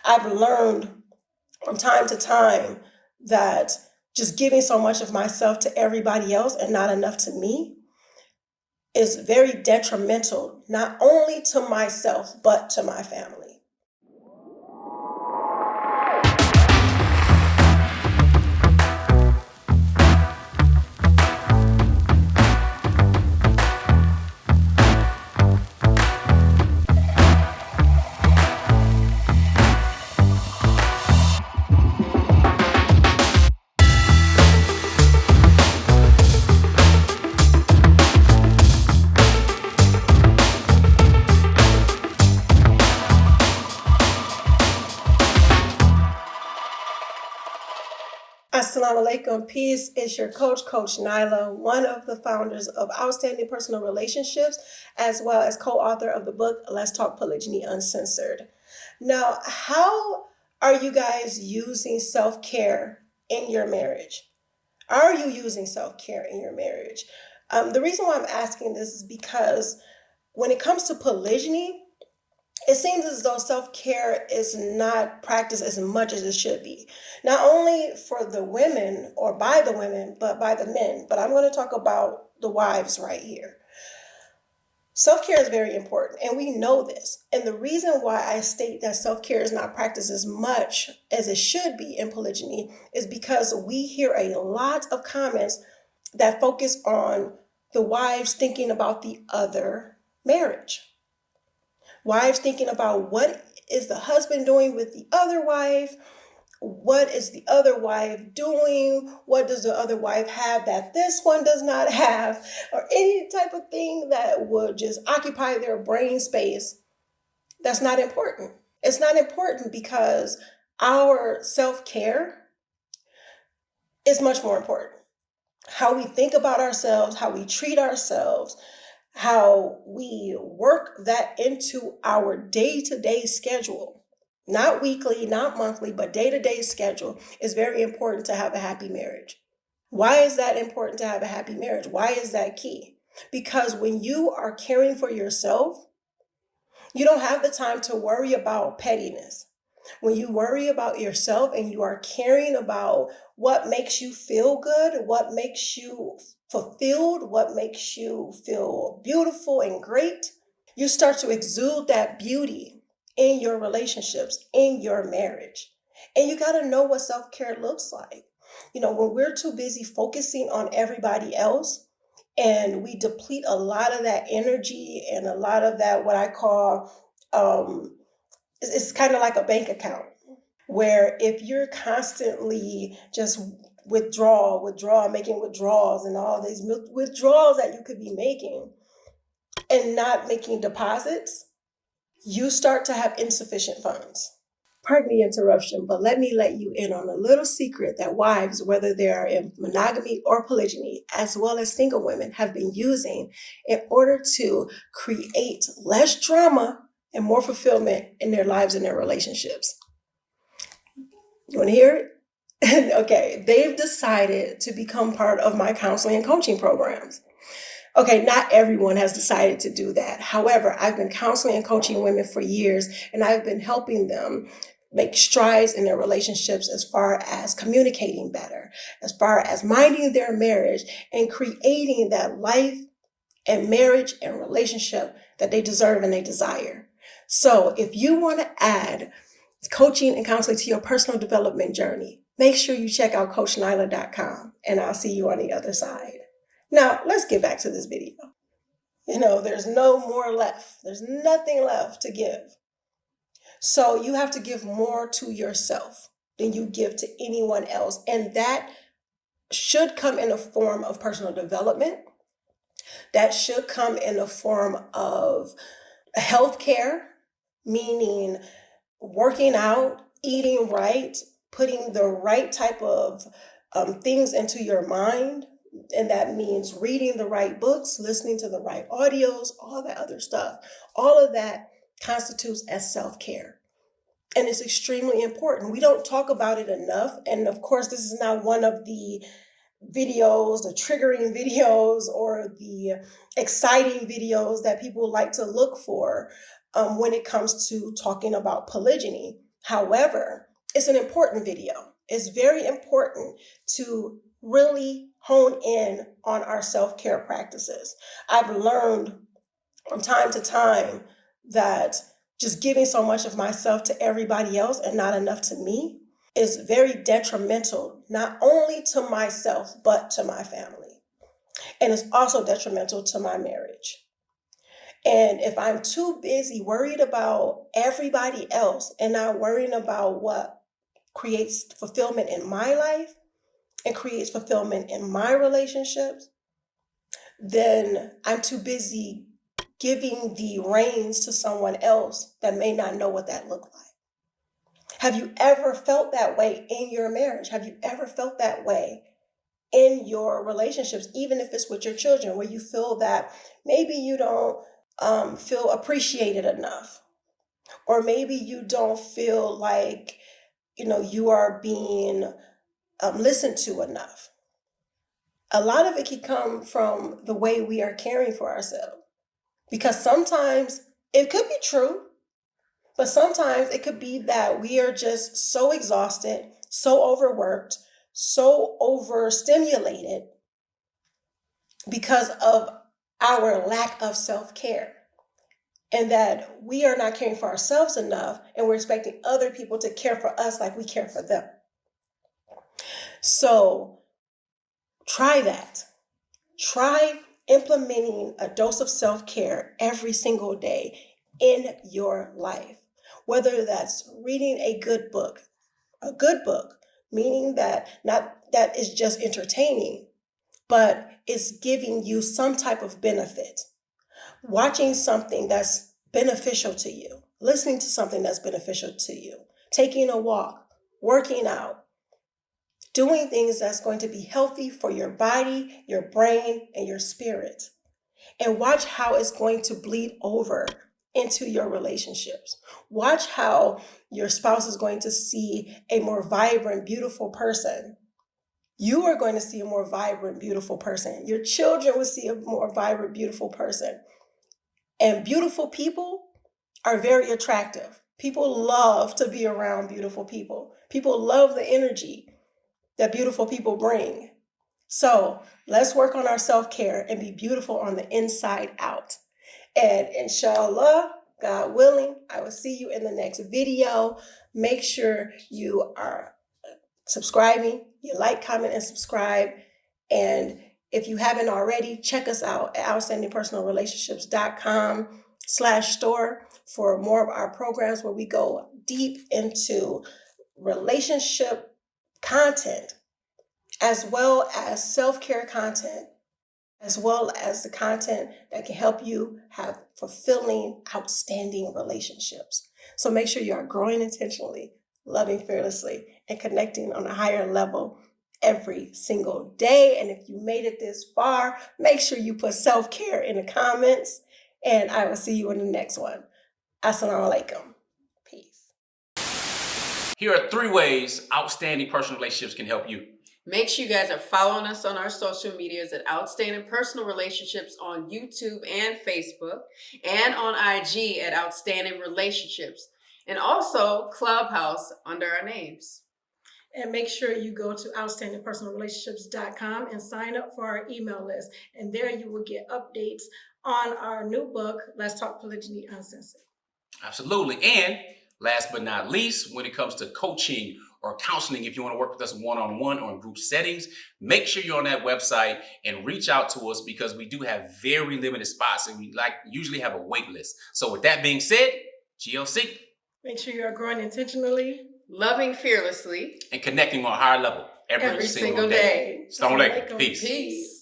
I've learned from time to time that just giving so much of myself to everybody else and not enough to me is very detrimental, not only to myself, but to my family. Assalamu alaikum. Peace. It's your coach, Coach Nyla, one of the founders of Outstanding Personal Relationships, as well as co-author of the book, Let's Talk Polygyny Uncensored. Now, how are you guys using self-care in your marriage? Are you using self-care in your marriage? The reason why I'm asking this is because when it comes to polygyny, it seems as though self-care is not practiced as much as it should be. Not only for the women or by the women, but by the men. But I'm going to talk about the wives right here. Self-care is very important, and we know this. And the reason why I state that self-care is not practiced as much as it should be in polygyny is because we hear a lot of comments that focus on the wives thinking about the other marriage. Wives thinking about what is the husband doing with the other wife? What is the other wife doing? What does the other wife have that this one does not have? Or any type of thing that would just occupy their brain space. That's not important. It's not important because our self-care is much more important. How we think about ourselves, how we treat ourselves, how we work that into our day-to-day schedule, not weekly, not monthly, but day-to-day schedule is very important to have a happy marriage. Why is that important to have a happy marriage? Why is that key? Because when you are caring for yourself, you don't have the time to worry about pettiness. When you worry about yourself and you are caring about what makes you feel good, what makes you fulfilled, what makes you feel beautiful and great, you start to exude that beauty in your relationships, in your marriage. And you got to know what self-care looks like. When we're too busy focusing on everybody else, and we deplete a lot of that energy and a lot of that, what I call, it's kind of like a bank account, where if you're constantly just making withdrawals and all these withdrawals that you could be making and not making deposits, you start to have insufficient funds. Pardon the interruption, but let me let you in on a little secret that wives, whether they are in monogamy or polygyny, as well as single women, have been using in order to create less drama and more fulfillment in their lives and their relationships. You want to hear it? Okay, they've decided to become part of my counseling and coaching programs. Okay, not everyone has decided to do that. However, I've been counseling and coaching women for years, and I've been helping them make strides in their relationships as far as communicating better, as far as minding their marriage and creating that life and marriage and relationship that they deserve and they desire. So if you want to add coaching and counseling to your personal development journey, make sure you check out CoachNyla.com, and I'll see you on the other side. Now, let's get back to this video. There's no more left. There's nothing left to give. So you have to give more to yourself than you give to anyone else. And that should come in a form of personal development. That should come in a form of healthcare, meaning working out, eating right, putting the right type of things into your mind. And that means reading the right books, listening to the right audios, all that other stuff. All of that constitutes as self-care. And it's extremely important. We don't talk about it enough. And of course, this is not one of the videos, the triggering videos, or the exciting videos that people like to look for when it comes to talking about polygyny. However, it's an important video. It's very important to really hone in on our self-care practices. I've learned from time to time that just giving so much of myself to everybody else and not enough to me is very detrimental, not only to myself, but to my family. And it's also detrimental to my marriage. And if I'm too busy worried about everybody else and not worrying about what creates fulfillment in my life and creates fulfillment in my relationships, then I'm too busy giving the reins to someone else that may not know what that looks like. Have you ever felt that way in your marriage? Have you ever felt that way in your relationships, even if it's with your children, where you feel that maybe you don't feel appreciated enough, or maybe you don't feel like you are being listened to enough? A lot of it can come from the way we are caring for ourselves, because sometimes it could be true, but sometimes it could be that we are just so exhausted, so overworked, so overstimulated because of our lack of self-care, and that we are not caring for ourselves enough, and we're expecting other people to care for us like we care for them. So try that. Try implementing a dose of self-care every single day in your life, whether that's reading a good book, meaning that not that is just entertaining, but it's giving you some type of benefit. Watching something that's beneficial to you, listening to something that's beneficial to you, taking a walk, working out, doing things that's going to be healthy for your body, your brain, and your spirit. And watch how it's going to bleed over into your relationships. Watch how your spouse is going to see a more vibrant, beautiful person. You are going to see a more vibrant, beautiful person. Your children will see a more vibrant, beautiful person. And beautiful people are very attractive. People love to be around beautiful people. People love the energy that beautiful people bring. So let's work on our self-care and be beautiful on the inside out. And inshallah, God willing, I will see you in the next video. Make sure you are subscribing. You like, comment, and subscribe. And if you haven't already, check us out at outstandingpersonalrelationships.com/store for more of our programs where we go deep into relationship content, as well as self-care content, as well as the content that can help you have fulfilling, outstanding relationships. So make sure you are growing intentionally, loving fearlessly, and connecting on a higher level every single day. And if you made it this far, make sure you put self-care in the comments, and I will see you in the next one. Assalamu alaikum. Peace. Here are 3 ways outstanding personal relationships can help you. Make sure you guys are following us on our social medias at Outstanding Personal Relationships on YouTube and Facebook, and on IG at Outstanding Relationships, and also Clubhouse under our names. And make sure you go to outstandingpersonalrelationships.com and sign up for our email list. And there you will get updates on our new book, Let's Talk Polygyny Uncensored. Absolutely. And last but not least, when it comes to coaching or counseling, if you want to work with us one-on-one or in group settings, make sure you're on that website and reach out to us, because we do have very limited spots and we usually have a wait list. So with that being said, GLC. Make sure you are growing intentionally, loving fearlessly, and connecting on a higher level every single day. Assalamu alaikum. Peace.